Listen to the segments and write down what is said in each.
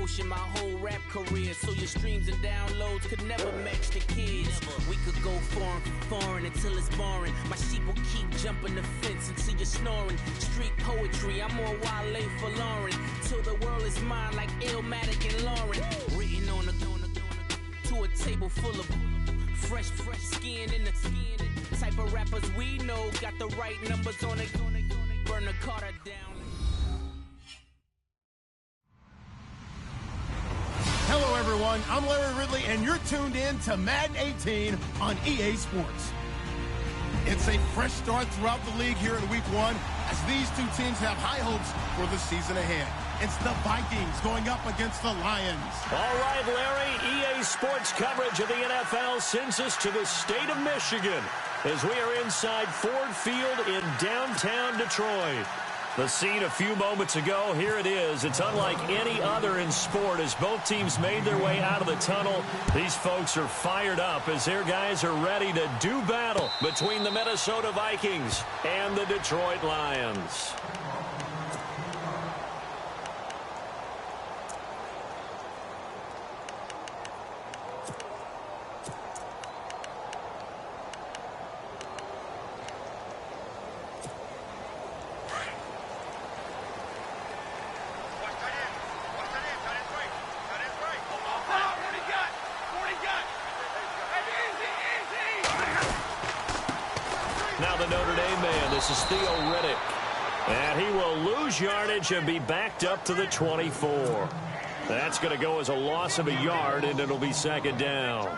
promotion my whole rap career, so your streams and downloads could never match the kids. We could go foreign for foreign until it's boring. My sheep will keep jumping the fence until you're snoring. Street poetry, I'm more Wale for Lauren. Till the world is mine like Illmatic and Lauren. Written on to a table full of fresh skin in the type of rappers we know. Got the right numbers on it. Burn the Carter down. Hello, everyone. I'm Larry Ridley, and you're tuned in to Madden 18 on EA Sports. It's a fresh start throughout the league here in Week 1 as these two teams have high hopes for the season ahead. It's the Vikings going up against the Lions. All right, Larry, EA Sports coverage of the NFL sends us to the state of Michigan as we are inside Ford Field in downtown Detroit. The scene a few moments ago, here it is. It's unlike any other in sport as both teams made their way out of the tunnel. These folks are fired up as their guys are ready to do battle between the Minnesota Vikings and the Detroit Lions. Now the Notre Dame man, this is Theo Riddick. And he will lose yardage and be backed up to the 24. That's going to go as a loss of a yard, and it'll be second down.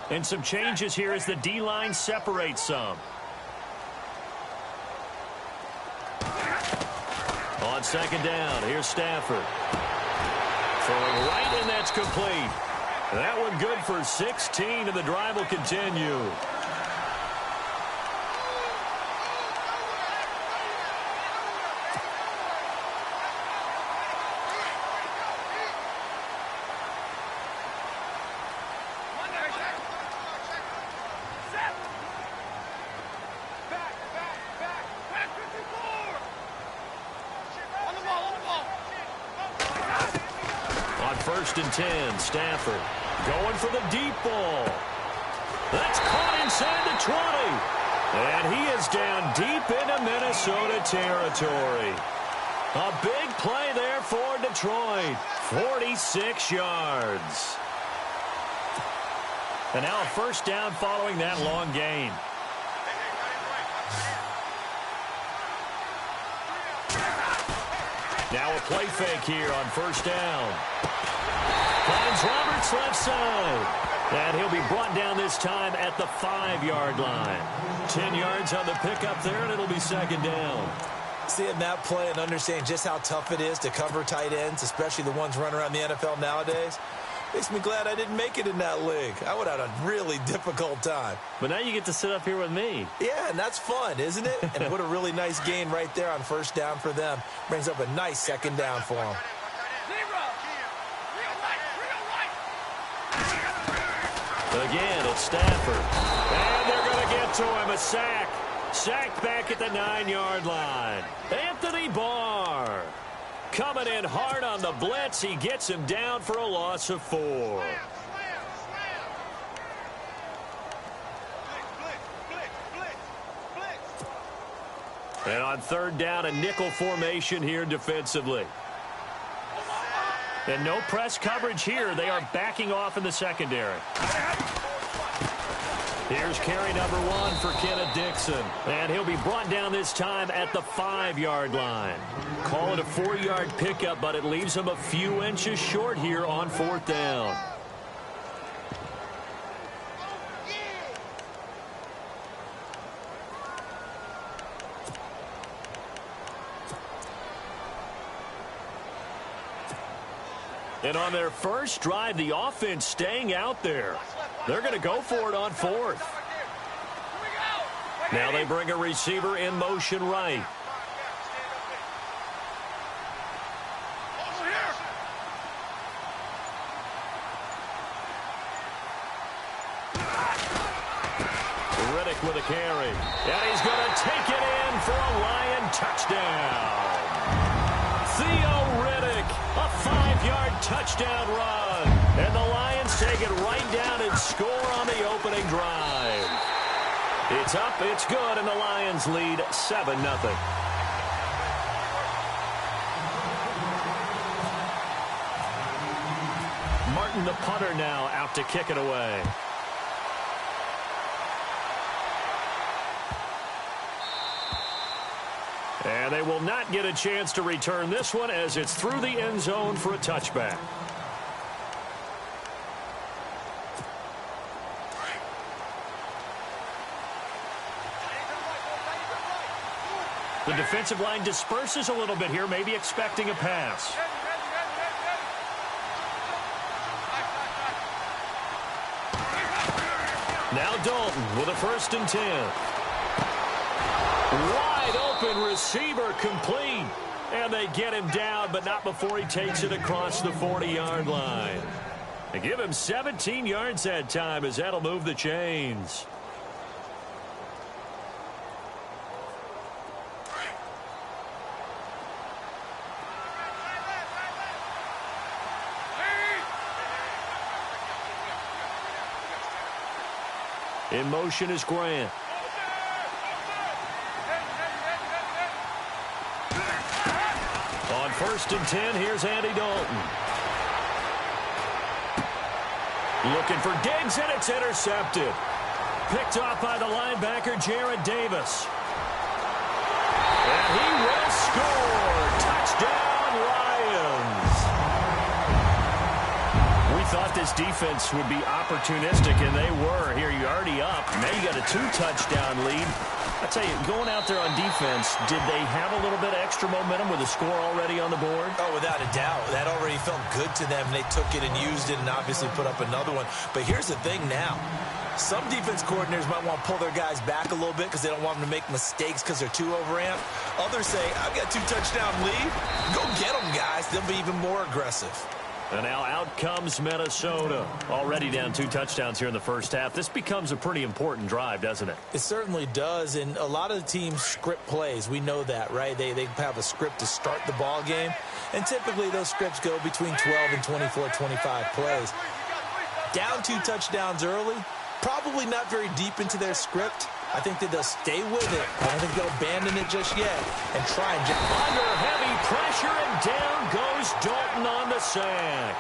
And some changes here as the D-line separates some. On second down, here's Stafford. Throwing right, and that's complete. That one good for 16, and the drive will continue. First and 10, Stafford going for the deep ball. That's caught inside the 20. And he is down deep into Minnesota territory. A big play there for Detroit. 46 yards. And now a first down following that long gain. Now a play fake here on first down. Finds Roberts left side. And he'll be brought down this time at the 5-yard line. 10 yards on the pickup there, and it'll be second down. Seeing that play and understanding just how tough it is to cover tight ends, especially the ones running around the NFL nowadays, makes me glad I didn't make it in that league. I would have had a really difficult time. But now you get to sit up here with me. Yeah, and that's fun, isn't it? And what a really nice gain right there on first down for them. Brings up a nice second down for them. Again, it's Stafford. And they're going to get to him. A sack. Sacked back at the 9-yard line. Anthony Barr. Coming in hard on the blitz. He gets him down for a loss of 4. And on third down, a nickel formation here defensively. And no press coverage here. They are backing off in the secondary. Here's carry number 1 for Kenneth Dixon. And he'll be brought down this time at the 5-yard line. Call it a 4-yard pickup, but it leaves him a few inches short here on fourth down. And on their first drive, the offense staying out there. They're going to go for it on fourth. Now they bring a receiver in motion right. Riddick with a carry. And he's going to take it in for a Lion touchdown. Theo Riddick, a 5-yard touchdown run. And the Lions take it right down and score on the opening drive. It's up, it's good, and the Lions lead 7-0. Martin, the punter, now out to kick it away. And they will not get a chance to return this one as it's through the end zone for a touchback. The defensive line disperses a little bit here, maybe expecting a pass. Now Dalton with a 1st and 10. Wide open receiver complete. And they get him down, but not before he takes it across the 40-yard line. They give him 17 yards that time as that'll move the chains. In motion is Grant. On 1st and 10, here's Andy Dalton. Looking for Diggs, and it's intercepted. Picked off by the linebacker, Jared Davis. And he will score. Touchdown, Lions. We thought this defense would be opportunistic, and they were. Here, you're already up. Now you got a 2-touchdown lead. I tell you, going out there on defense, did they have a little bit of extra momentum with a score already on the board? Oh, without a doubt. That already felt good to them. They took it and used it and obviously put up another one. But here's the thing now. Some defense coordinators might want to pull their guys back a little bit because they don't want them to make mistakes because they're too overamped. Others say, I've got 2-touchdown lead. Go get them, guys. They'll be even more aggressive. And now out comes Minnesota. Already down 2 touchdowns here in the first half. This becomes a pretty important drive, doesn't it? It certainly does, and a lot of the teams script plays. We know that, right? They have a script to start the ball game, and typically those scripts go between 12 and 24, 25 plays. Down 2 touchdowns early, probably not very deep into their script. I think that they'll stay with it. I don't think they'll abandon it just yet and try and under heavy pressure, and down goes Dalton on the sack.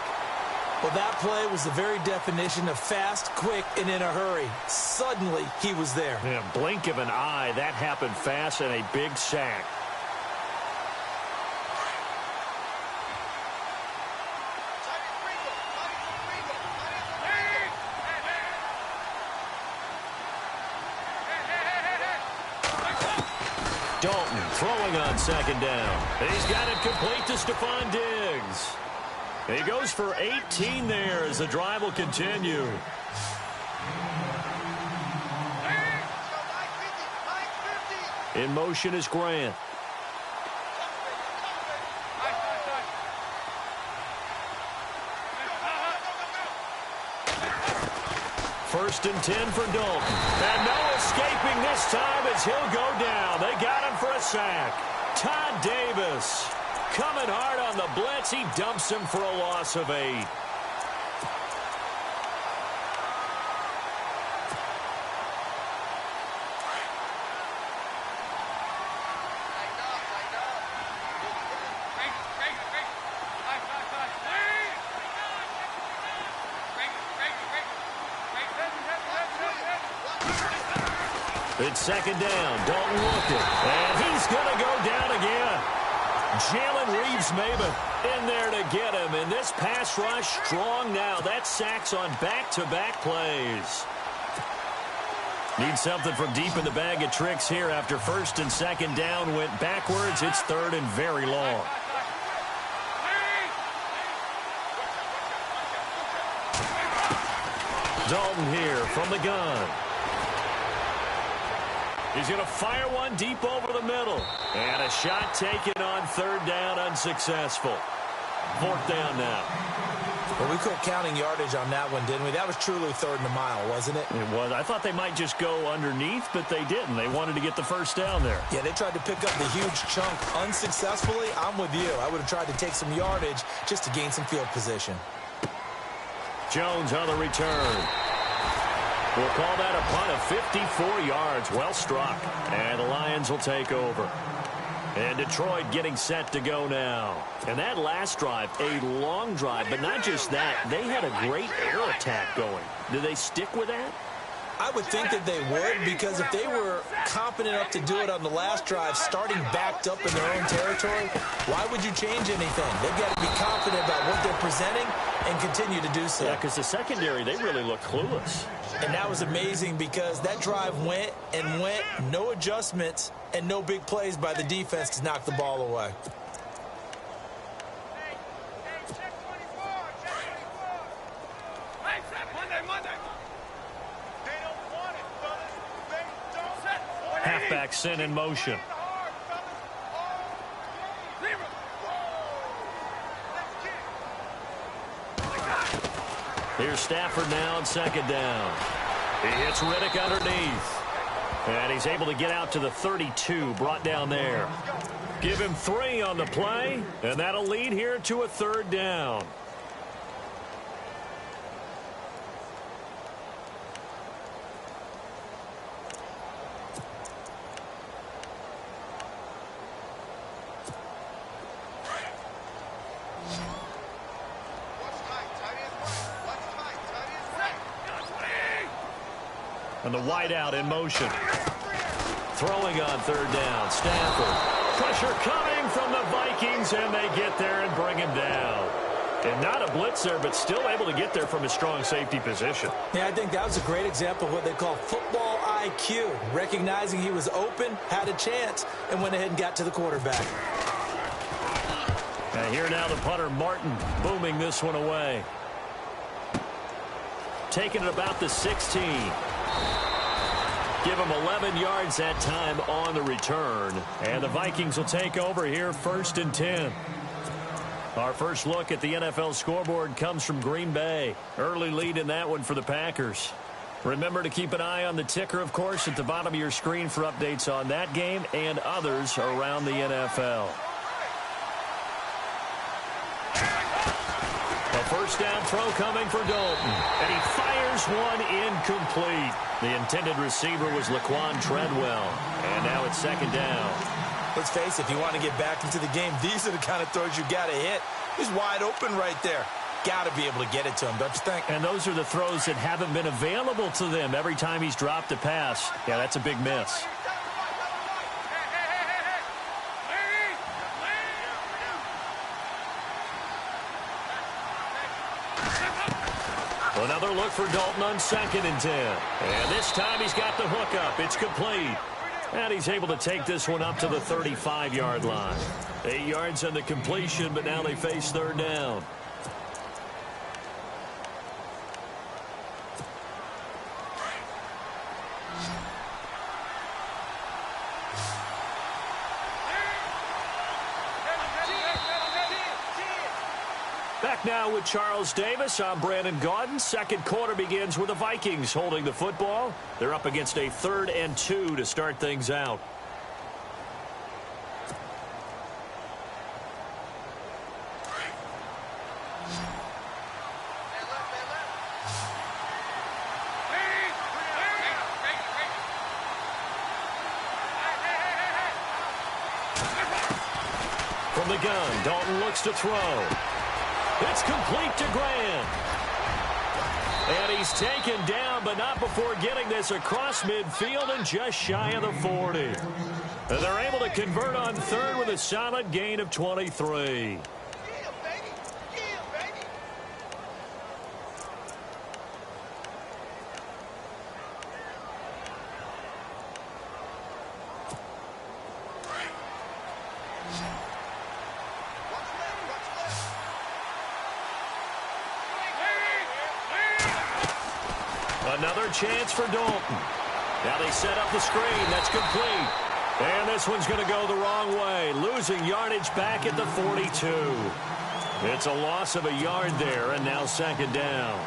Well, that play was the very definition of fast, quick, and in a hurry. Suddenly, he was there. Yeah, blink of an eye, that happened fast, and a big sack. Dalton throwing on 2nd down. He's got it complete to Stephon Diggs. He goes for 18 there as the drive will continue. In motion is Grant. First and 10 for Dalton. And no escaping this time as he'll go down. They got him for a sack. Todd Davis coming hard on the blitz. He dumps him for a loss of 8. It's 2nd down. Dalton looked it. And he's going to go down again. Jalen Reeves-Maybin in there to get him. And this pass rush strong now. That sacks on back-to-back plays. Need something from deep in the bag of tricks here after 1st and 2nd down went backwards. It's 3rd and very long. Dalton here from the gun. He's going to fire one deep over the middle. And a shot taken on 3rd down, unsuccessful. 4th down now. Well, we quit counting yardage on that one, didn't we? That was truly third and a mile, wasn't it? It was. I thought they might just go underneath, but they didn't. They wanted to get the first down there. Yeah, they tried to pick up the huge chunk unsuccessfully. I'm with you. I would have tried to take some yardage just to gain some field position. Jones on the return. We'll call that a punt of 54 yards. Well struck. And the Lions will take over. And Detroit getting set to go now. And that last drive, a long drive, but not just that. They had a great air attack going. Do they stick with that? I would think that they would, because if they were confident enough to do it on the last drive, starting backed up in their own territory, why would you change anything? They've got to be confident about what they're presenting and continue to do so. Yeah, because the secondary, they really look clueless. And that was amazing because that drive went and went, no adjustments and no big plays by the defense to knock the ball away. Halfback sent in motion. Here's Stafford now on second down. He hits Riddick underneath. And he's able to get out to the 32, brought down there. Give him 3 on the play, and that'll lead here to a third down. And the wideout in motion. Throwing on third down. Stafford. Pressure coming from the Vikings, and they get there and bring him down. And not a blitzer, but still able to get there from a strong safety position. Yeah, I think that was a great example of what they call football IQ. Recognizing he was open, had a chance, and went ahead and got to the quarterback. And here now the punter, Martin, booming this one away. Taking it about the 16. Give him 11 yards that time on the return. And the Vikings will take over here 1st and 10. Our first look at the NFL scoreboard comes from Green Bay. Early lead in that one for the Packers. Remember to keep an eye on the ticker, of course, at the bottom of your screen for updates on that game and others around the NFL. A first down throw coming for Dalton. And he fires one incomplete. The intended receiver was Laquan Treadwell. And now it's second down. Let's face it, if you want to get back into the game, these are the kind of throws you got to hit. He's wide open right there. Got to be able to get it to him, don't you think? And those are the throws that haven't been available to them every time he's dropped a pass. Yeah, that's a big miss. Another look for Dalton on 2nd and 10. And this time he's got the hook up. It's complete. And he's able to take this one up to the 35-yard line. 8 yards on the completion, but now they face third down. Back now with Charles Davis. I'm Brandon Gaudin. Second quarter begins with the Vikings holding the football. They're up against a 3rd and 2 to start things out. From the gun, Dalton looks to throw. It's complete to Graham. And he's taken down, but not before getting this across midfield and just shy of the 40. And they're able to convert on 3rd with a solid gain of 23. Another chance for Dalton. Now they set up the screen. That's complete. And this one's going to go the wrong way. Losing yardage back at the 42. It's a loss of a yard there, and now second down.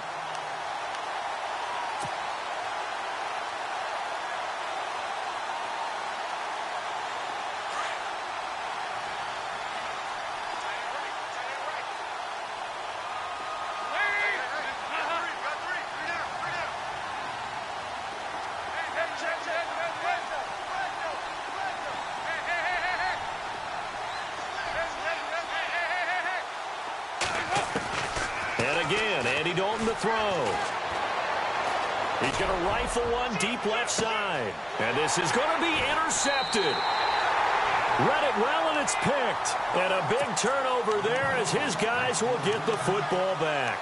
Throw. He's going to rifle one deep left side. And this is going to be intercepted. Read it well, and it's picked. And a big turnover there as his guys will get the football back.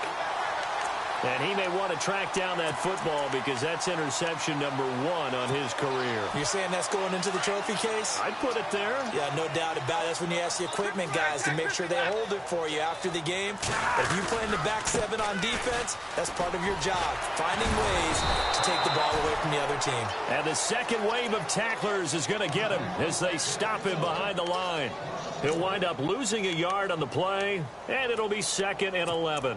And he may want to track down that football because that's interception number 1 on his career. You're saying that's going into the trophy case? I'd put it there. Yeah, no doubt about it. That's when you ask the equipment guys to make sure they hold it for you after the game. But if you play in the back 7 on defense, that's part of your job, finding ways to take the ball away from the other team. And the second wave of tacklers is going to get him as they stop him behind the line. He'll wind up losing a yard on the play, and it'll be 2nd and 11.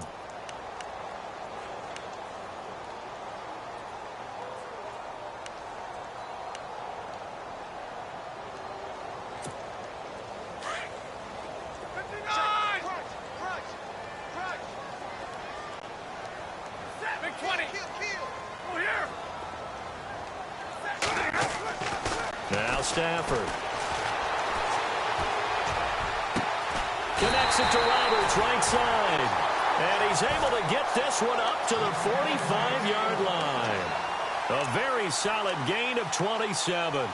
Stafford connects it to Roberts, right side. And he's able to get this one up to the 45-yard line. A very solid gain of 27.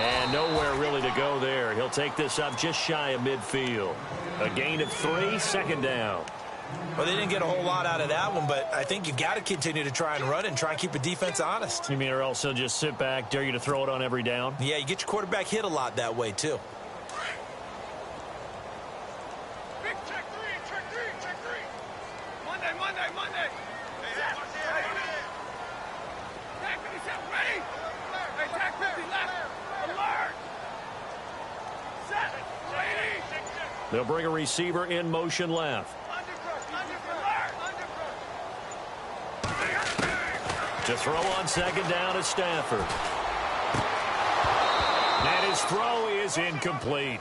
And nowhere really to go there. He'll take this up just shy of midfield. A gain of 3, 2nd down. Well, they didn't get a whole lot out of that one, but I think you've got to continue to try and run and try and keep the defense honest. You mean or else they'll just sit back, dare you to throw it on every down? Yeah, you get your quarterback hit a lot that way, too. They'll bring a receiver in motion left. To throw on 2nd down is Stafford. And his throw is incomplete.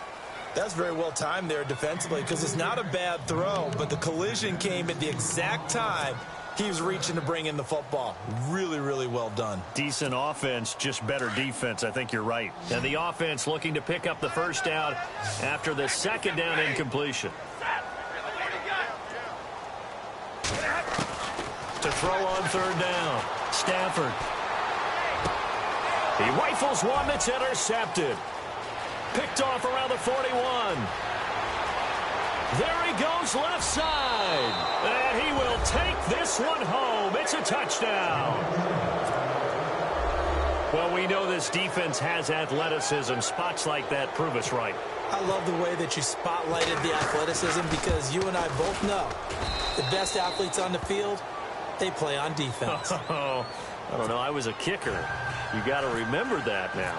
That's very well timed there defensively because it's not a bad throw, but the collision came at the exact time he was reaching to bring in the football. Really, really well done. Decent offense, just better defense. I think you're right. And the offense looking to pick up the first down after the 2nd down incompletion. To throw on 3rd down, Stafford. He rifles one that's intercepted. Picked off around the 41. There he goes left side. And he will take this one home. It's a touchdown. Well, we know this defense has athleticism. Spots like that prove us right. I love the way that you spotlighted the athleticism because you and I both know the best athletes on the field, they play on defense. Oh, I don't know. I was a kicker. You got to remember that now.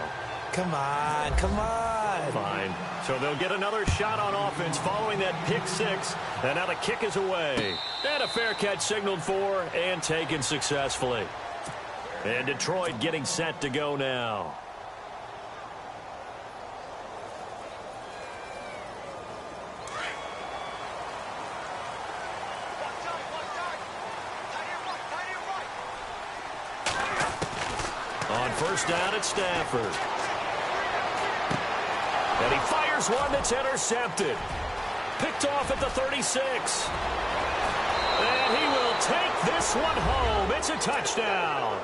Come on, come on. Fine. So they'll get another shot on offense following that pick 6. And now the kick is away. And a fair catch signaled for and taken successfully. And Detroit getting set to go now. On 1st down at Stafford. And he fires one that's intercepted. Picked off at the 36. And he will take this one home. It's a touchdown.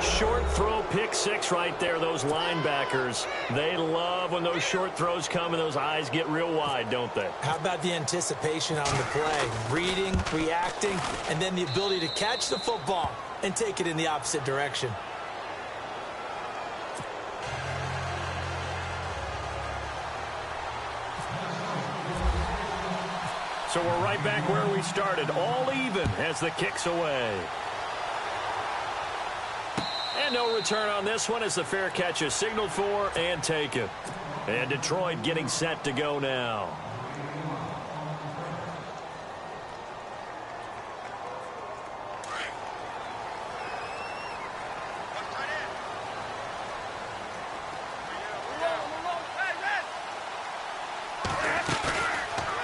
Short throw, pick 6 right there. Those linebackers, they love when those short throws come and those eyes get real wide, don't they? How about the anticipation on the play? Reading, reacting, and then the ability to catch the football and take it in the opposite direction. So we're right back where we started, all even as the kick's away. And no return on this one as the fair catch is signaled for and taken. And Detroit getting set to go now.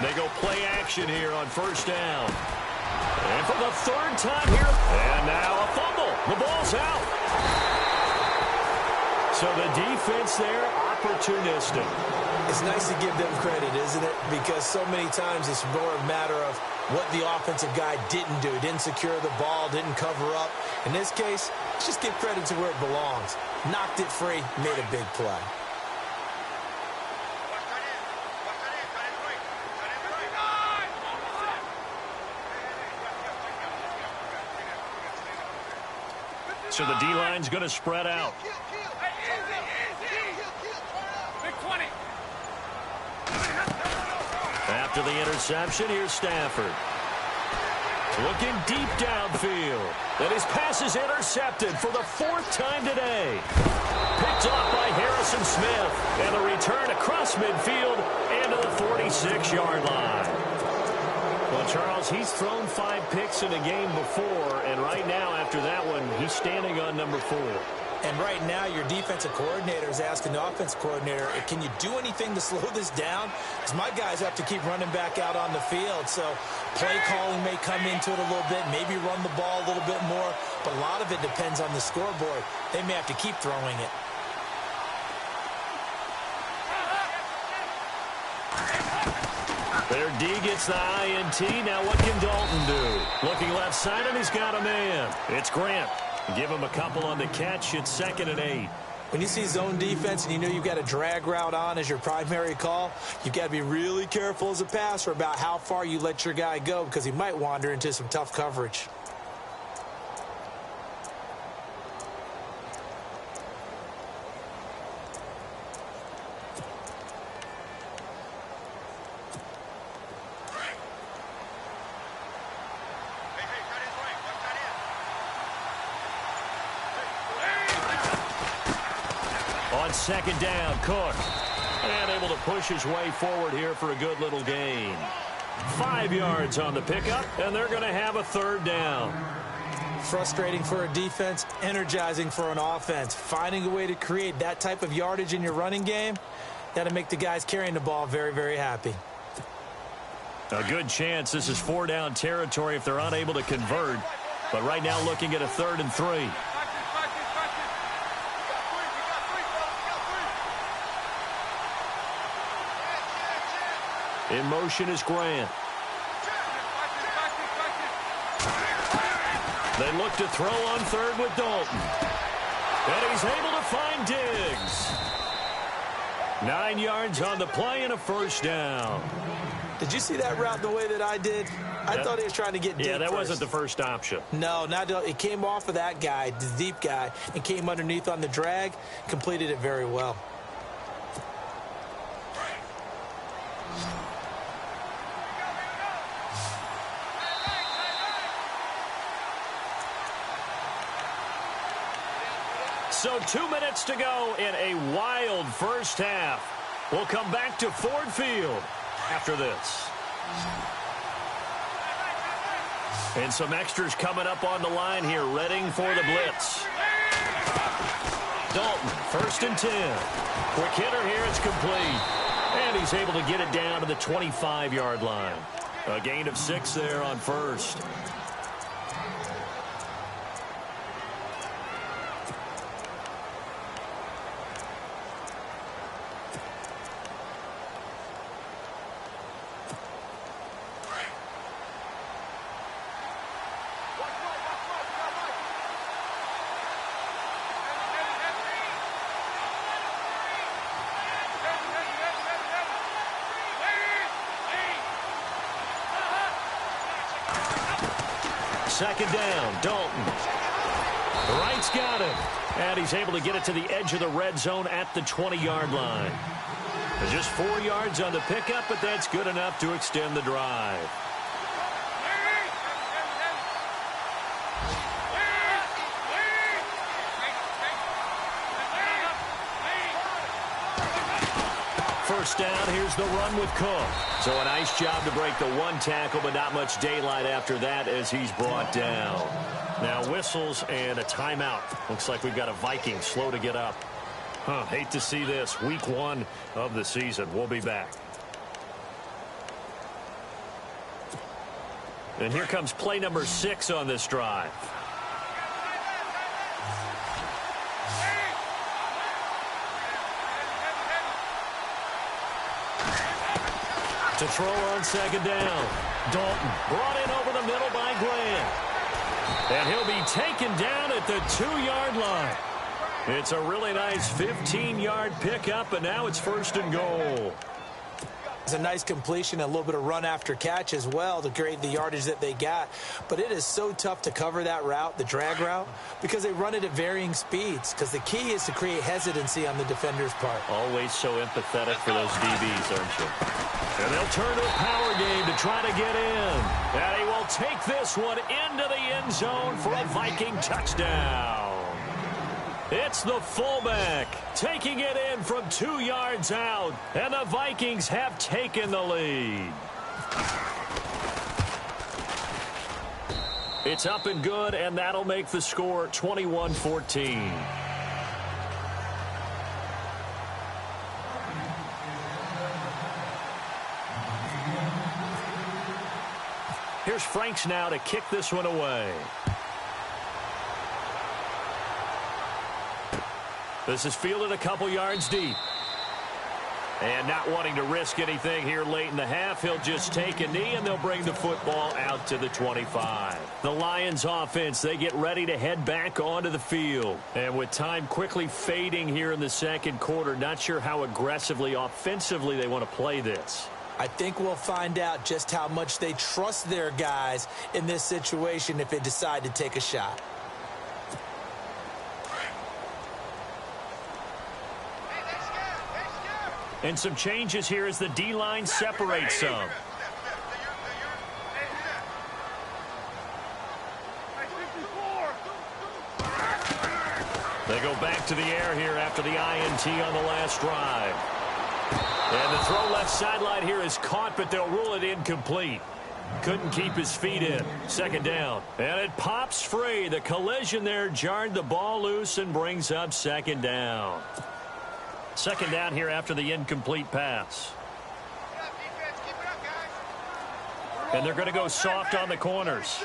They go play action here on first down. And for the third time here. And now a fumble. The ball's out. So the defense there, opportunistic. It's nice to give them credit, isn't it? Because so many times it's more a matter of what the offensive guy didn't do. Didn't secure the ball, didn't cover up. In this case, let's just give credit to where it belongs. Knocked it free, made a big play. So the D-line's going to spread out. After the interception, here's Stafford. Looking deep downfield. And his pass is intercepted for the fourth time today. Picked off by Harrison Smith. And the return across midfield and to the 46-yard line. Well, Charles, he's thrown 5 picks in a game before, and right now, after that one, he's standing on number 4. And right now, your defensive coordinator is asking the offensive coordinator, can you do anything to slow this down? Because my guys have to keep running back out on the field. So play calling may come into it a little bit, maybe run the ball a little bit more, but a lot of it depends on the scoreboard. They may have to keep throwing it. Their D gets the INT. Now what can Dalton do? Looking left side, and he's got a man. It's Grant. Give him a couple on the catch. It's 2nd and 8. When you see zone defense and you know you've got a drag route on as your primary call, you've got to be really careful as a passer about how far you let your guy go because he might wander into some tough coverage. On 2nd down, Cook. And able to push his way forward here for a good little gain. 5 yards on the pickup, and they're going to have a 3rd down. Frustrating for a defense, energizing for an offense. Finding a way to create that type of yardage in your running game, that'll make the guys carrying the ball very, very happy. A good chance this is 4-down territory if they're unable to convert. But right now looking at a 3rd and 3. In motion is Grant. They look to throw on 3rd with Dalton. And he's able to find Diggs. 9 yards on the play and a 1st down. Did you see that route the way that I did? I thought he was trying to get deep. Yeah, that first. wasn't the first option. No, not it came off of that guy, the deep guy, and came underneath on the drag, completed it very well. So 2 minutes to go in a wild first half. We'll come back to Ford Field after this. And some extras coming up on the line here, readying for the blitz. Dalton, 1st and 10. Quick hitter here, it's complete. And he's able to get it down to the 25-yard line. A gain of 6 there on 1st. Second down, Dalton. Wright's got it. And he's able to get it to the edge of the red zone at the 20-yard line. Just 4 yards on the pickup, but that's good enough to extend the drive. First down, here's the run with Cook. So a nice job to break the one tackle, but not much daylight after that as he's brought down. Now whistles and a timeout. Looks like we've got a Viking slow to get up. Hate to see this. Week 1 of the season. We'll be back. And here comes play number 6 on this drive. To throw on second down. Dalton brought in over the middle by Grant. And he'll be taken down at the 2-yard line. It's a really nice 15-yard pickup, and now it's first and goal. It's a nice completion, a little bit of run after catch as well to create the yardage that they got. But it is so tough to cover that route, the drag route, because they run it at varying speeds. Because the key is to create hesitancy on the defender's part. Always so empathetic for those DBs, aren't you? And they'll turn to a power game to try to get in. And he will take this one into the end zone for a Viking touchdown. It's the fullback taking it in from 2 yards out, and the Vikings have taken the lead. It's up and good, and that'll make the score 21-14. Here's Franks now to kick this one away. This is fielded a couple yards deep. And not wanting to risk anything here late in the half, he'll just take a knee, and they'll bring the football out to the 25. The Lions offense, they get ready to head back onto the field. And with time quickly fading here in the second quarter, not sure how aggressively, offensively they want to play this. I think we'll find out just how much they trust their guys in this situation if they decide to take a shot. And some changes here as the D-line separates some. They go back to the air here after the INT on the last drive. And the throw left sideline here is caught, but they'll rule it incomplete. Couldn't keep his feet in. Second down. And it pops free. The collision there jarred the ball loose and brings up second down. Second down here after the incomplete pass. And they're going to go soft on the corners.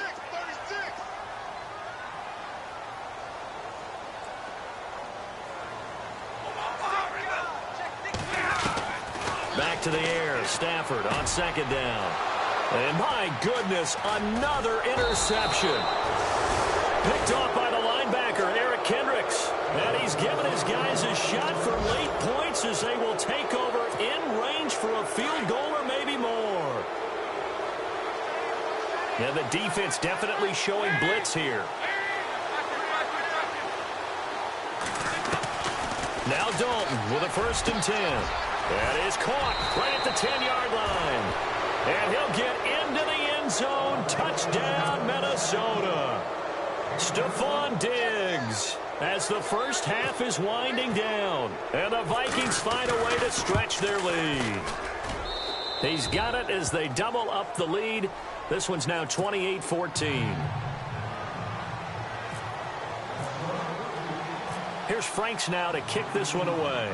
Back to the air. Stafford on second down. And my goodness, another interception. Picked off by the linebacker, Eric Kendricks. And he's given his guys a shot for late points as they will take over in range for a field goal or maybe more. And the defense definitely showing blitz here. Now Dalton with a 1st and 10. That is caught right at the 10-yard line. And he'll get into the end zone. Touchdown, Minnesota. Stephon Diggs as the first half is winding down. And the Vikings find a way to stretch their lead. He's got it as they double up the lead. This one's now 28-14. Here's Franks now to kick this one away.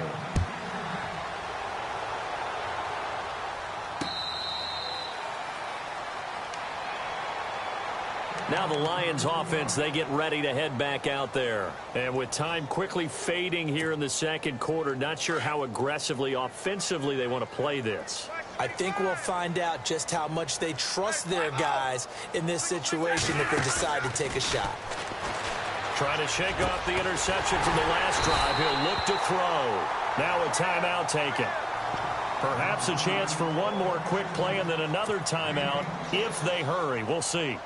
Now the Lions offense, they get ready to head back out there. And with time quickly fading here in the second quarter, not sure how aggressively, offensively they want to play this. I think we'll find out just how much they trust their guys in this situation if they decide to take a shot. Trying to shake off the interception from the last drive. He'll look to throw. Now a timeout taken. Perhaps a chance for one more quick play and then another timeout if they hurry. We'll see.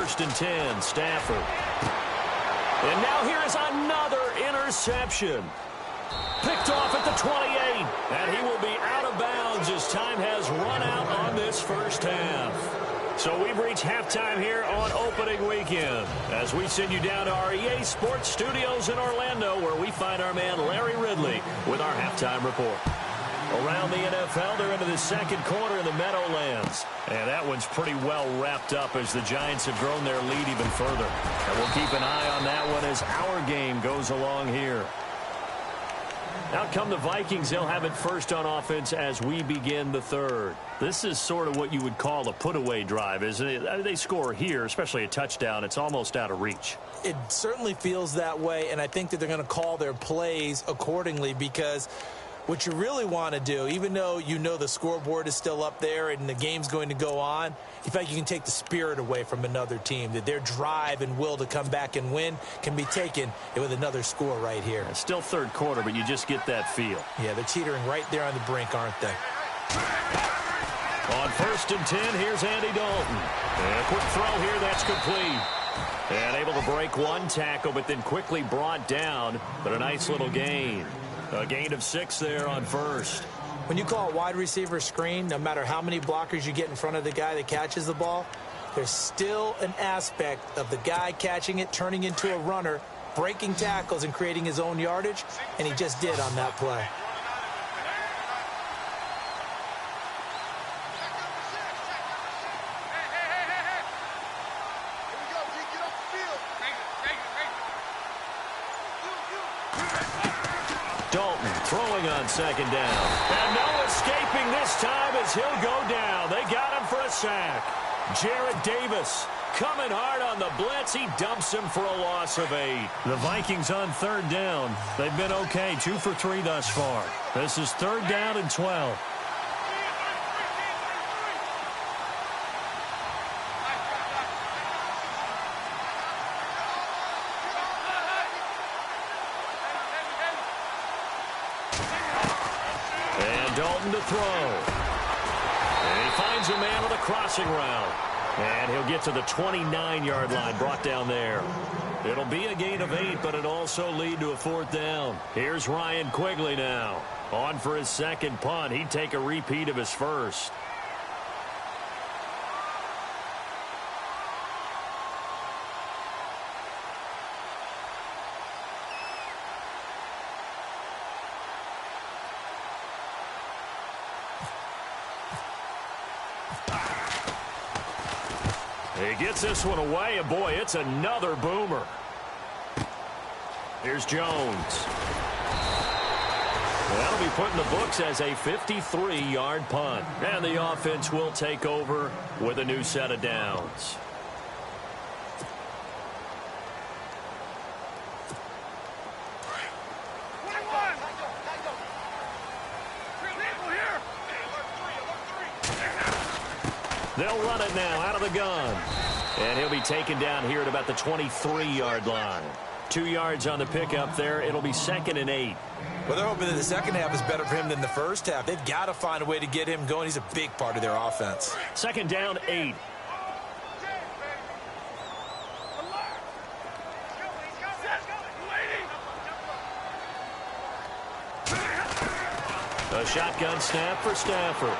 first and 10. Stafford. And now here is another interception. Picked off at the 28. And he will be out of bounds as time has run out on this first half. So we've reached halftime here on opening weekend as we send you down to our EA Sports Studios in Orlando, where we find our man Larry Ridley with our halftime report. Around the NFL, they're into the second quarter in the Meadowlands. And that one's pretty well wrapped up as the Giants have grown their lead even further. And we'll keep an eye on that one as our game goes along here. Out come the Vikings. They'll have it first on offense as we begin the third. This is sort of what you would call a put-away drive, isn't it? They score here, especially a touchdown. It's almost out of reach. It certainly feels that way, and I think that they're going to call their plays accordingly, because what you really want to do, even though you know the scoreboard is still up there and the game's going to go on, you feel like you can take the spirit away from another team, that their drive and will to come back and win can be taken with another score right here. It's still third quarter, but you just get that feel. Yeah, they're teetering right there on the brink, aren't they? On first and 10, here's Andy Dalton. And a quick throw here, that's complete. And able to break one tackle, but then quickly brought down. But a nice little gain. A gain of 6 there on first. When you call a wide receiver screen, no matter how many blockers you get in front of the guy that catches the ball, there's still an aspect of the guy catching it, turning into a runner, breaking tackles and creating his own yardage, and he just did on that play. Dalton throwing on second down. And no escaping this time as he'll go down. They got him for a sack. Jarrett Davis coming hard on the blitz. He dumps him for a loss of 8. The Vikings on third down. They've been okay, 2 for 3 thus far. This is third down and 12. Dalton to throw. And he finds a man on the crossing route. And he'll get to the 29-yard line, brought down there. It'll be a gain of 8, but it'll also lead to a fourth down. Here's Ryan Quigley now. On for his second punt. He'd take a repeat of his first. He gets this one away, and boy, it's another boomer. Here's Jones. That'll be put in the books as a 53-yard punt. And the offense will take over with a new set of downs. They'll run it now out of the gun. And he'll be taken down here at about the 23-yard line. 2 yards on the pickup there. It'll be second and 8. Well, they're hoping that the second half is better for him than the first half. They've got to find a way to get him going. He's a big part of their offense. Second down, 8. A shotgun snap for Stafford.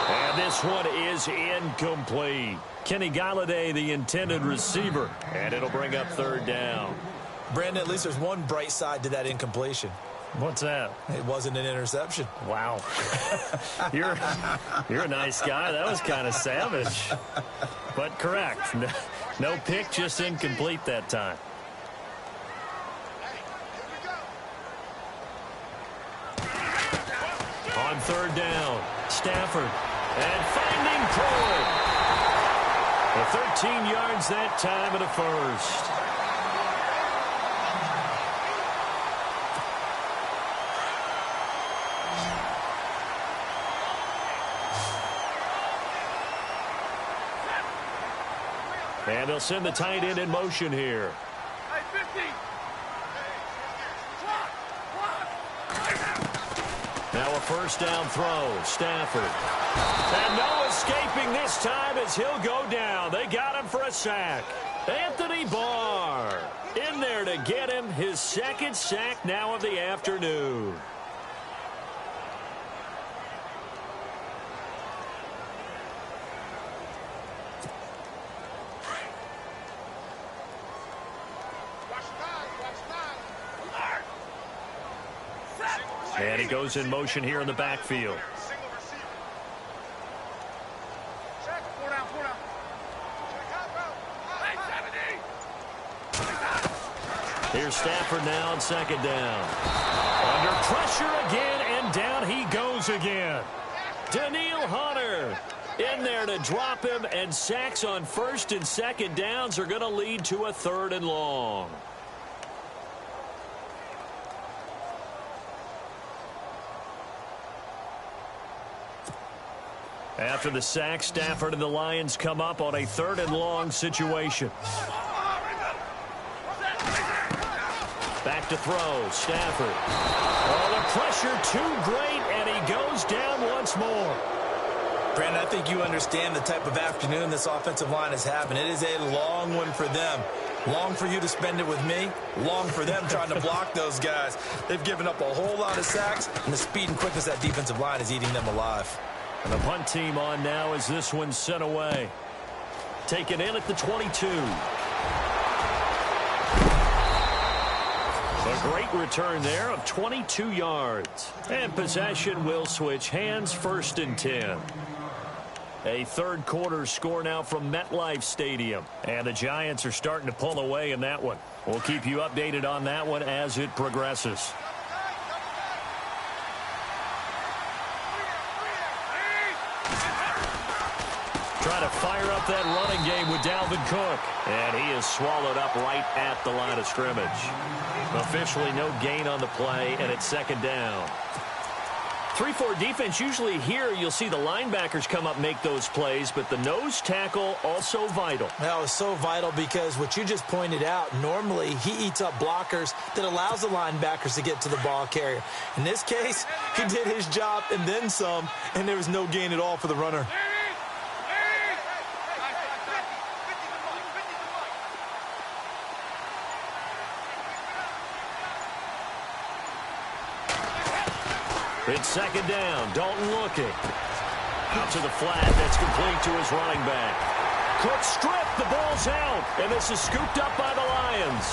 And this one is incomplete. Kenny Galladay, the intended receiver. And it'll bring up third down. Brandon, at least there's one bright side to that incompletion. What's that? It wasn't an interception. Wow. You're a nice guy. That was kind of savage. But correct. No pick, just incomplete that time. On third down, Stafford. And finding Pruitt. 13 yards that time and a first. And they'll send the tight end in motion here. Now a first down throw. Stafford. And no escaping this time as he'll go down. They got him for a sack. Anthony Barr in there to get him his second sack now of the afternoon. And he goes in motion here in the backfield. Here's Stafford now on second down. Under pressure again, and down he goes again. Daniil Hunter in there to drop him, and sacks on first and second downs are going to lead to a third and long. After the sack, Stafford and the Lions come up on a third and long situation. Back to throw, Stafford. Oh, the pressure too great, and he goes down once more. Brandon, I think you understand the type of afternoon this offensive line is having. It is a long one for them. Long for you to spend it with me. Long for them trying to block those guys. They've given up a whole lot of sacks, and the speed and quickness of that defensive line is eating them alive. And the punt team on now as this one's sent away. Taken in at the 22. A great return there of 22 yards. And possession will switch hands, first and 10. A third quarter score now from MetLife Stadium. And the Giants are starting to pull away in that one. We'll keep you updated on that one as it progresses. Trying to fire up that running game with Dalvin Cook. And he is swallowed up right at the line of scrimmage. Officially no gain on the play, and it's second down. 3-4 defense, usually here you'll see the linebackers come up make those plays, but the nose tackle also vital. That was so vital because what you just pointed out, normally he eats up blockers that allows the linebackers to get to the ball carrier. In this case, he did his job and then some, and there was no gain at all for the runner. It's second down. Dalton looking. Out to the flat. That's complete to his running back. Cook stripped. The ball's out. And this is scooped up by the Lions.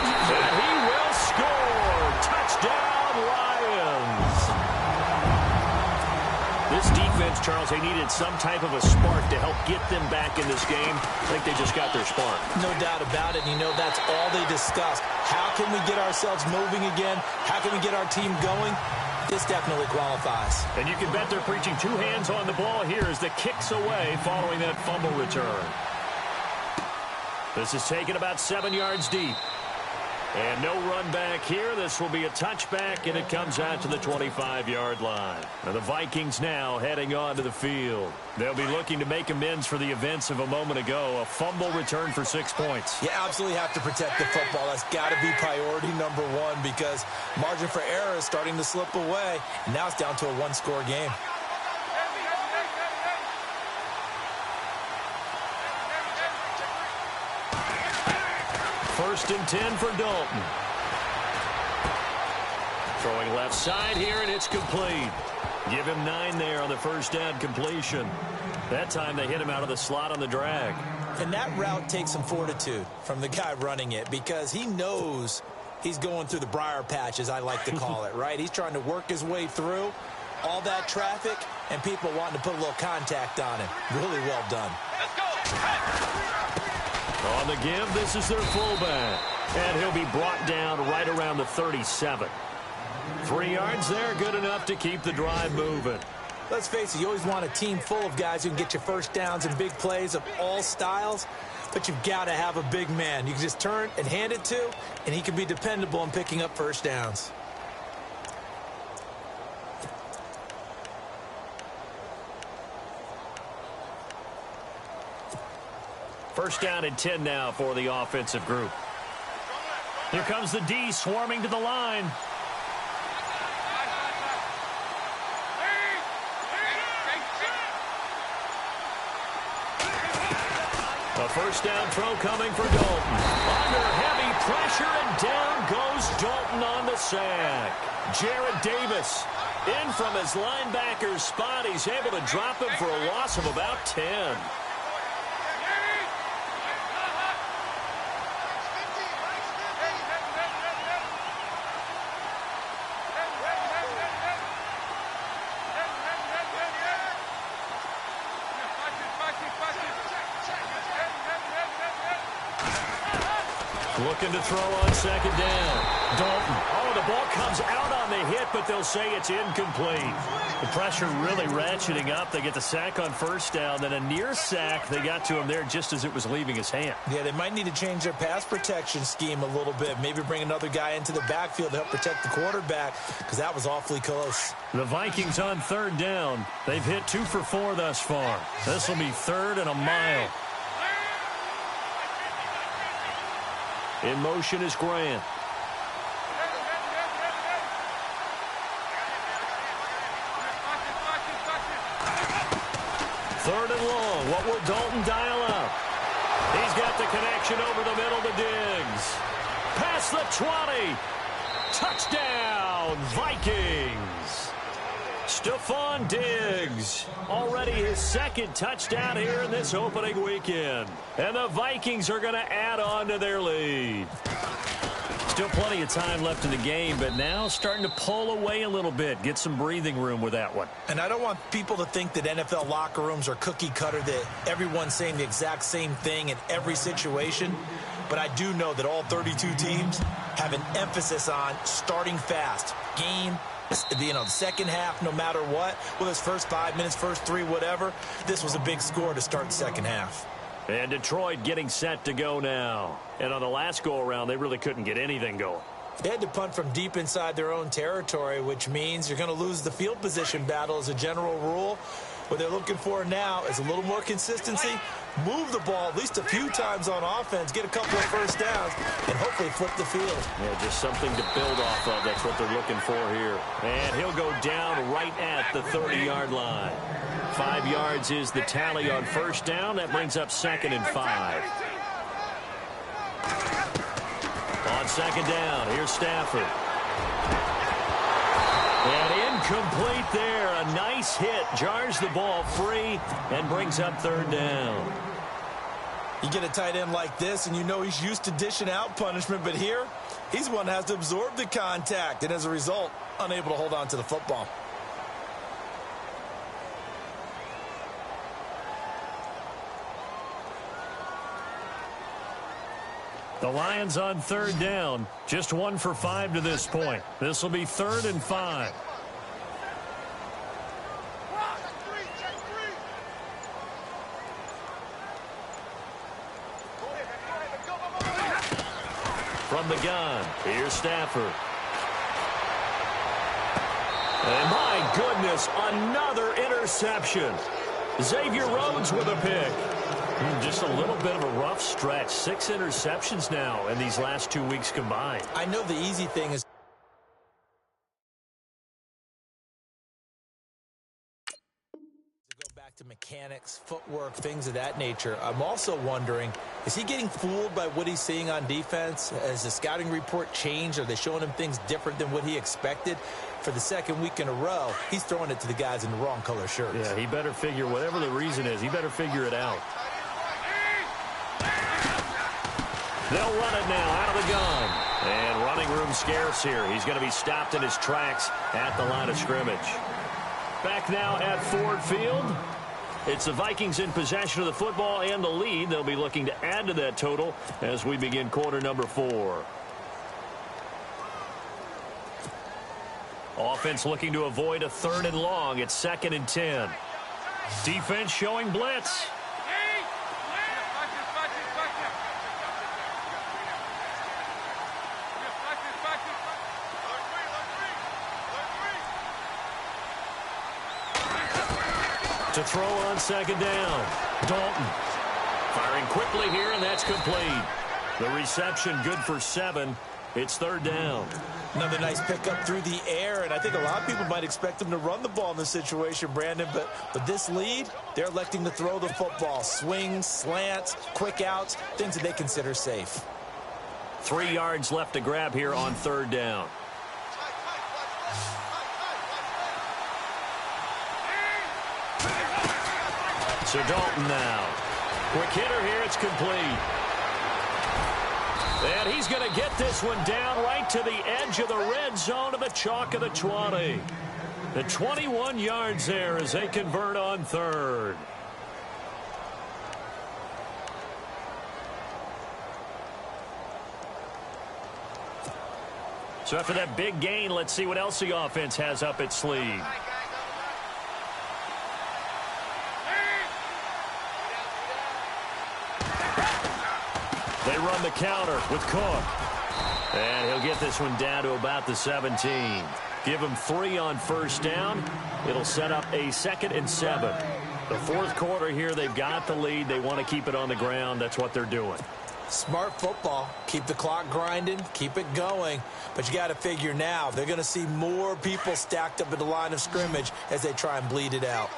And he will score. Touchdown, Lions. This defense, Charles, they needed some type of a spark to help get them back in this game. I think they just got their spark. No doubt about it. You know, that's all they discussed. How can we get ourselves moving again? How can we get our team going? This definitely qualifies. And you can bet they're preaching two hands on the ball here as the kick's away following that fumble return. This is taken about 7 yards deep. And no run back here. This will be a touchback, and it comes out to the 25-yard line. Now the Vikings now heading onto the field. They'll be looking to make amends for the events of a moment ago. A fumble return for 6 points. You absolutely have to protect the football. That's got to be priority number one because margin for error is starting to slip away. And now it's down to a one-score game. First and 10 for Dalton. Throwing left side here, and it's complete. Give him 9 there on the first down completion. That time they hit him out of the slot on the drag. And that route takes some fortitude from the guy running it because he knows he's going through the briar patch, as I like to call it, right? He's trying to work his way through all that traffic and people wanting to put a little contact on him. Really well done. Let's go. On the give, this is their fullback. And he'll be brought down right around the 37. 3 yards there, good enough to keep the drive moving. Let's face it, you always want a team full of guys who can get you first downs and big plays of all styles, but you've got to have a big man you can just turn and hand it to, and he can be dependable in picking up first downs. First down and 10 now for the offensive group. Here comes the D swarming to the line. A first down throw coming for Dalton. Under heavy pressure, and down goes Dalton on the sack. Jared Davis in from his linebacker spot. He's able to drop him for a loss of about 10. Looking to throw on second down. Dalton. Oh, the ball comes out on the hit, but they'll say it's incomplete. The pressure really ratcheting up. They get the sack on first down, then a near sack. They got to him there just as it was leaving his hand. Yeah, they might need to change their pass protection scheme a little bit. Maybe bring another guy into the backfield to help protect the quarterback, because that was awfully close. The Vikings on third down. They've hit 2 for 4 thus far. This will be 3rd and a mile. In motion is Grant. Third and long. What will Dalton dial up? He's got the connection over the middle to Diggs. Past the 20. Touchdown, Vikings. Stephon Diggs, already his 2nd touchdown here in this opening weekend. And the Vikings are going to add on to their lead. Still plenty of time left in the game, but now starting to pull away a little bit. Get some breathing room with that one. And I don't want people to think that NFL locker rooms are cookie cutter, that everyone's saying the exact same thing in every situation. But I do know that all 32 teams have an emphasis on starting fast. Game, the second half, no matter what, whether it's first 5 minutes, first 3, whatever, this was a big score to start the second half. And Detroit getting set to go now. And on the last go-around, they really couldn't get anything going. They had to punt from deep inside their own territory, which means you're going to lose the field position battle as a general rule. What they're looking for now is a little more consistency, move the ball at least a few times on offense, get a couple of first downs, and hopefully flip the field. Yeah, just something to build off of. That's what they're looking for here. And he'll go down right at the 30-yard line. 5 yards is the tally on first down. That brings up 2nd and 5. On second down, here's Stafford. And incomplete there. A nice hit. Jars the ball free and brings up 3rd down. You get a tight end like this, and you know he's used to dishing out punishment, but here, he's one that has to absorb the contact, and as a result, unable to hold on to the football. The Lions on 3rd down. Just 1 for 5 to this point. This will be 3rd and 5. From the gun, here's Stafford. And my goodness, another interception. Xavier Rhodes with a pick. Just a little bit of a rough stretch. 6 interceptions now in these last 2 weeks combined. I know the easy thing is to go back to mechanics, footwork, things of that nature. I'm also wondering, is he getting fooled by what he's seeing on defense? Has the scouting report changed? Are they showing him things different than what he expected? For the 2nd week in a row, he's throwing it to the guys in the wrong color shirts. Yeah, he better figure, whatever the reason is, he better figure it out. They'll run it now out of the gun. And running room scarce here. He's going to be stopped in his tracks at the line of scrimmage. Back now at Ford Field. It's the Vikings in possession of the football and the lead. They'll be looking to add to that total as we begin quarter number 4. Offense looking to avoid a 3rd and long. It's 2nd and 10. Defense showing blitz. To throw on second down. Dalton firing quickly here, and that's complete. The reception good for 7. It's 3rd down. Another nice pickup through the air, and I think a lot of people might expect them to run the ball in this situation, Brandon, but with this lead, they're electing to throw the football. Swings, slants, quick outs, things that they consider safe. 3 yards left to grab here on 3rd down. So Dalton now. Quick hitter here, it's complete. And he's going to get this one down right to the edge of the red zone of the chalk of the 20. The 21 yards there as they convert on 3rd. So after that big gain, let's see what else the offense has up its sleeve. They run the counter with Cook. And he'll get this one down to about the 17. Give him 3 on 1st down. It'll set up a 2nd and 7. The 4th quarter here, they've got the lead. They want to keep it on the ground. That's what they're doing. Smart football. Keep the clock grinding. Keep it going. But you got to figure now, they're going to see more people stacked up at the line of scrimmage as they try and bleed it out.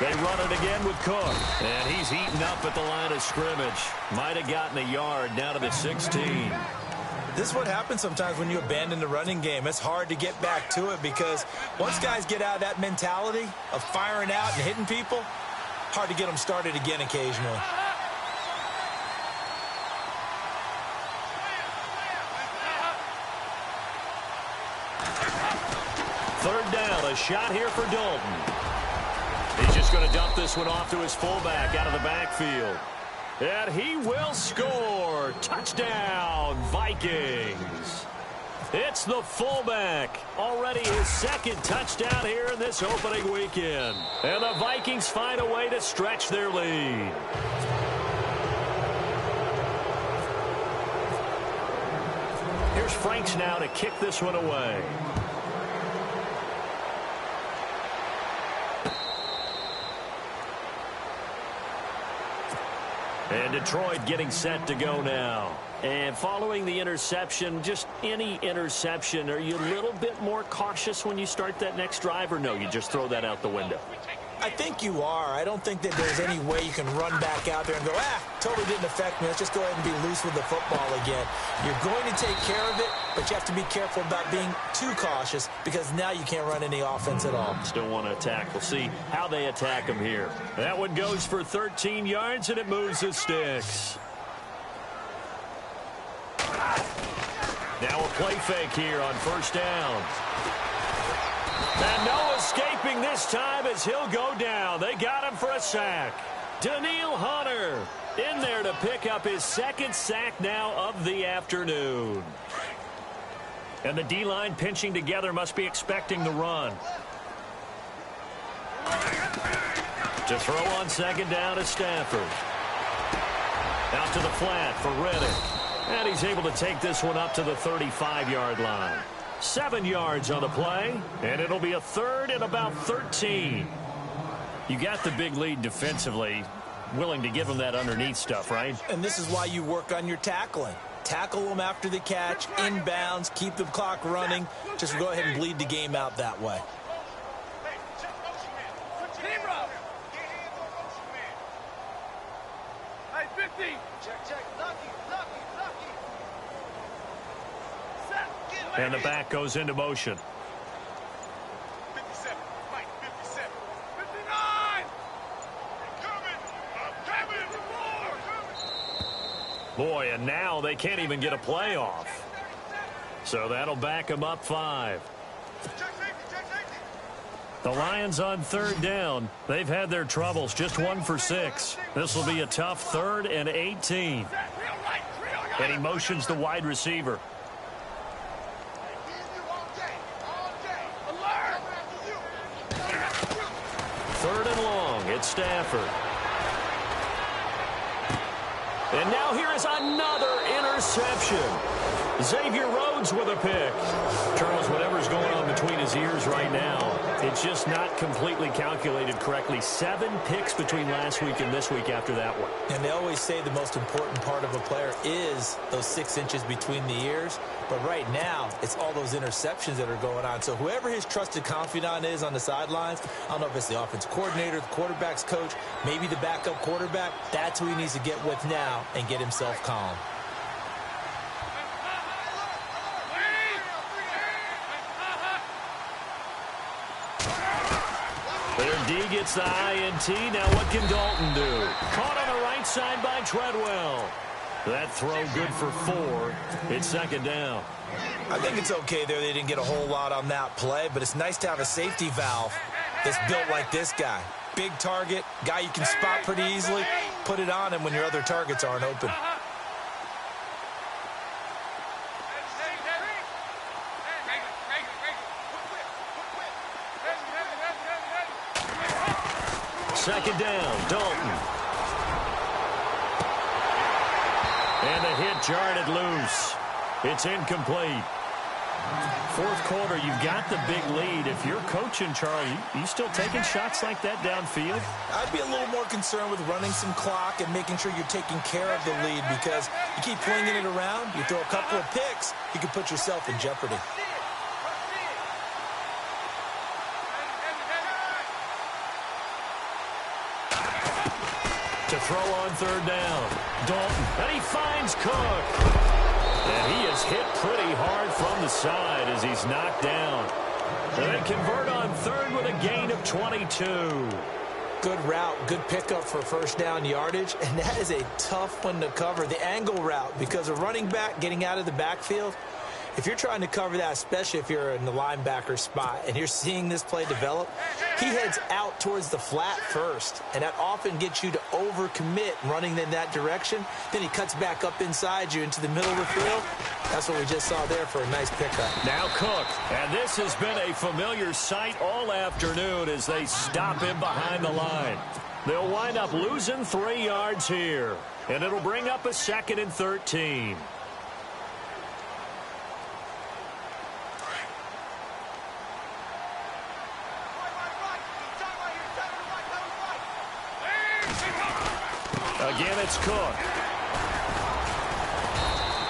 They run it again with Cook. And he's heating up at the line of scrimmage. Might have gotten a yard down to the 16. This is what happens sometimes when you abandon the running game. It's hard to get back to it because once guys get out of that mentality of firing out and hitting people, hard to get them started again occasionally. Third down, a shot here for Dalton. He's just going to dump this one off to his fullback out of the backfield. And he will score. Touchdown, Vikings. It's the fullback. Already his 2nd touchdown here in this opening weekend. And the Vikings find a way to stretch their lead. Here's Franks now to kick this one away. And Detroit getting set to go now. And following the interception, just any interception, are you a little bit more cautious when you start that next drive, or no, you just throw that out the window? I think you are. I don't think that there's any way you can run back out there and go, totally didn't affect me. Let's just go ahead and be loose with the football again. You're going to take care of it, but you have to be careful about being too cautious because now you can't run any offense at all. Still want to attack. We'll see how they attack him here. That one goes for 13 yards, and it moves the sticks. Now a play fake here on 1st down. And no escaping this time as he'll go down. They got him for a sack. Daniil Hunter in there to pick up his 2nd sack now of the afternoon. And the D-line pinching together must be expecting the run. To throw on 2nd down is Stafford. Out to the flat for Reddick. And he's able to take this one up to the 35-yard line. 7 yards on the play, and it'll be a 3rd and about 13. You got the big lead defensively, willing to give them that underneath stuff, right? And this is why you work on your tackling. Tackle them after the catch, inbounds, keep the clock running. Just go ahead and bleed the game out that way. And the back goes into motion. 57, Mike, 57, 59. Boy, and now they can't even get a playoff. So that'll back them up 5. The Lions on 3rd down. They've had their troubles, just 1 for 6. This will be a tough 3rd and 18. And he motions the wide receiver. 3rd and long, it's Stafford. And now here is another interception. Xavier Rhodes with a pick. Charles, whatever's going on between between his ears right now. It's just not completely calculated correctly. 7 picks between last week and this week after that one. And they always say the most important part of a player is those 6 inches between the ears. But right now, it's all those interceptions that are going on. So whoever his trusted confidant is on the sidelines, I don't know if it's the offensive coordinator, the quarterback's coach, maybe the backup quarterback, that's who he needs to get with now and get himself calm. Their D gets the INT. Now what can Dalton do? Caught on the right side by Treadwell. That throw good for 4. It's second down. I think it's okay there. They didn't get a whole lot on that play, but it's nice to have a safety valve that's built like this guy. Big target, guy you can spot pretty easily. Put it on him when your other targets aren't open. Second down, Dalton. And the hit jarred it loose. It's incomplete. Fourth quarter, you've got the big lead. If you're coaching, Charlie, you still taking shots like that downfield? I'd be a little more concerned with running some clock and making sure you're taking care of the lead, because you keep flinging it around, you throw a couple of picks, you can put yourself in jeopardy. To throw on third down, Dalton, and he finds Cook. And he is hit pretty hard from the side as he's knocked down. And they convert on third with a gain of 22. Good route, good pickup for first down yardage, and that is a tough one to cover, the angle route, because a running back getting out of the backfield, if you're trying to cover that, especially if you're in the linebacker spot and you're seeing this play develop, he heads out towards the flat first, and that often gets you to overcommit running in that direction. Then he cuts back up inside you into the middle of the field. That's what we just saw there for a nice pickup. Now Cook, and this has been a familiar sight all afternoon as they stop him behind the line. They'll wind up losing 3 yards here, and it'll bring up a 2nd and 13. Again, it's Cook.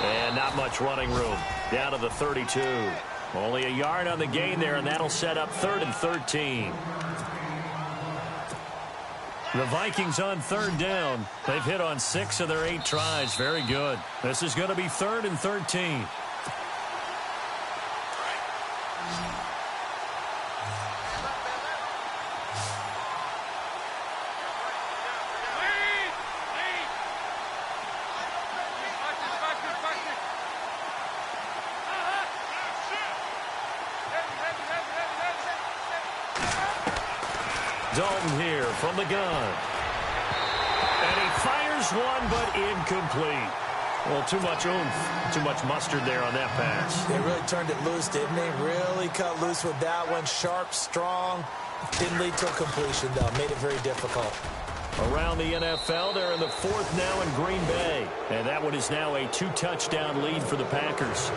And not much running room. Down to the 32. Only a yard on the gain there, and that'll set up 3rd and 13. The Vikings on third down. They've hit on 6 of their 8 tries. Very good. This is going to be 3rd and 13. Dalton here from the gun. And he fires one, but incomplete. Well, too much oomph, too much mustard there on that pass. They really turned it loose, didn't they? Really cut loose with that one. Sharp, strong. Didn't lead to a completion, though. Made it very difficult. Around the NFL, they're in the 4th now in Green Bay. And that one is now a 2-touchdown lead for the Packers.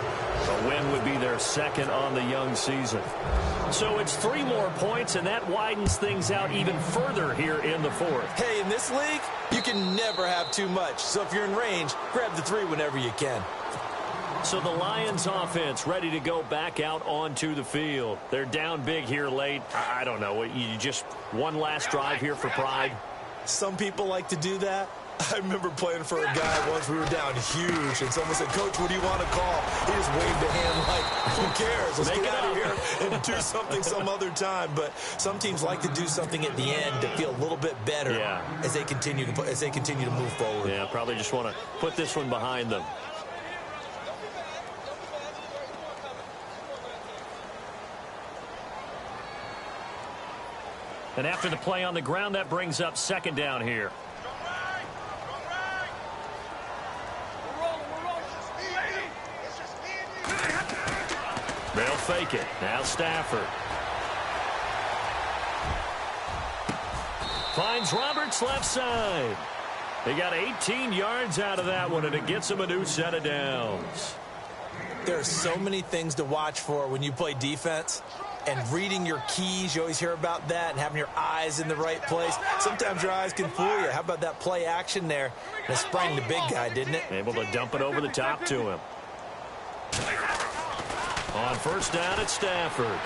A win would be their 2nd on the young season. So it's 3 more points, and that widens things out even further here in the 4th. Hey, in this league, you can never have too much. So if you're in range, grab the 3 whenever you can. So the Lions offense ready to go back out onto the field. They're down big here late. I don't know. You just one last drive here for pride. Some people like to do that. I remember playing for a guy once. We were down huge, and someone said, "Coach, what do you want to call?" He just waved a hand like, "Who cares? Let's get out of here and do something some other time." But some teams like to do something at the end to feel a little bit better as they continue to move forward. Yeah, probably just want to put this one behind them. And after the play on the ground, that brings up 2nd down here. They'll fake it. Now Stafford. Finds Roberts left side. They got 18 yards out of that one, and it gets them a new set of downs. There are so many things to watch for when you play defense. And reading your keys, you always hear about that, and having your eyes in the right place. Sometimes your eyes can fool you. How about that play action there? And it sprang the big guy, didn't it? Able to dump it over the top to him. On first down, it's Stafford.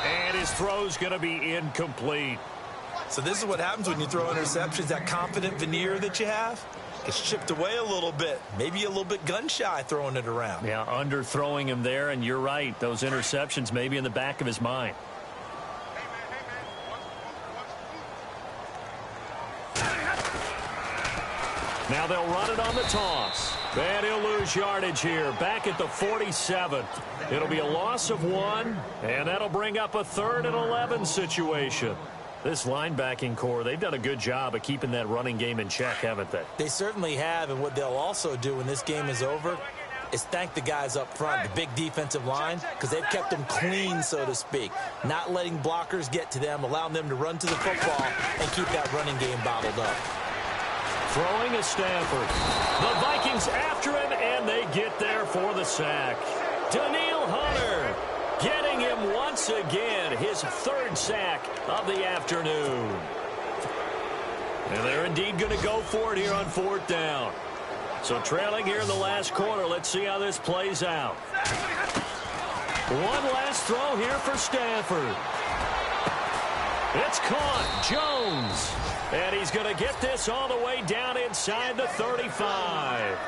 And his throw's going to be incomplete. So this is what happens when you throw interceptions. That confident veneer that you have gets chipped away a little bit. Maybe a little bit gun-shy throwing it around. Yeah, underthrowing him there, and you're right. Those interceptions may be in the back of his mind. Now they'll run it on the toss. And he'll lose yardage here. Back at the 47. It'll be a loss of 1, and that'll bring up a 3rd and 11 situation. This linebacking core, they've done a good job of keeping that running game in check, haven't they? They certainly have, and what they'll also do when this game is over is thank the guys up front, the big defensive line, because they've kept them clean, so to speak. Not letting blockers get to them, allowing them to run to the football and keep that running game bottled up. Throwing is Stafford. The Vikings after him, and they get there for the sack. Daniil Hunter getting him once again, his 3rd sack of the afternoon. And they're indeed going to go for it here on 4th down. So trailing here in the last quarter, let's see how this plays out. One last throw here for Stafford. It's caught. Jones. And he's going to get this all the way down inside the 35.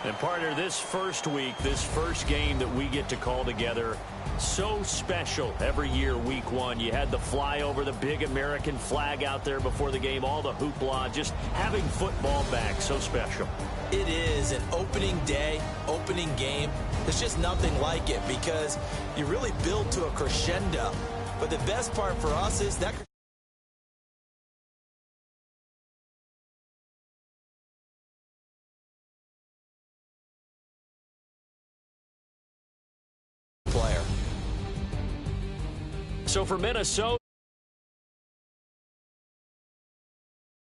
And partner, this first week, this first game that we get to call together, so special every year, week 1. You had the flyover, the big American flag out there before the game, all the hoopla, just having football back, so special. It is an opening day, opening game. There's just nothing like it because you really build to a crescendo. But the best part for us is that player. So for Minnesota,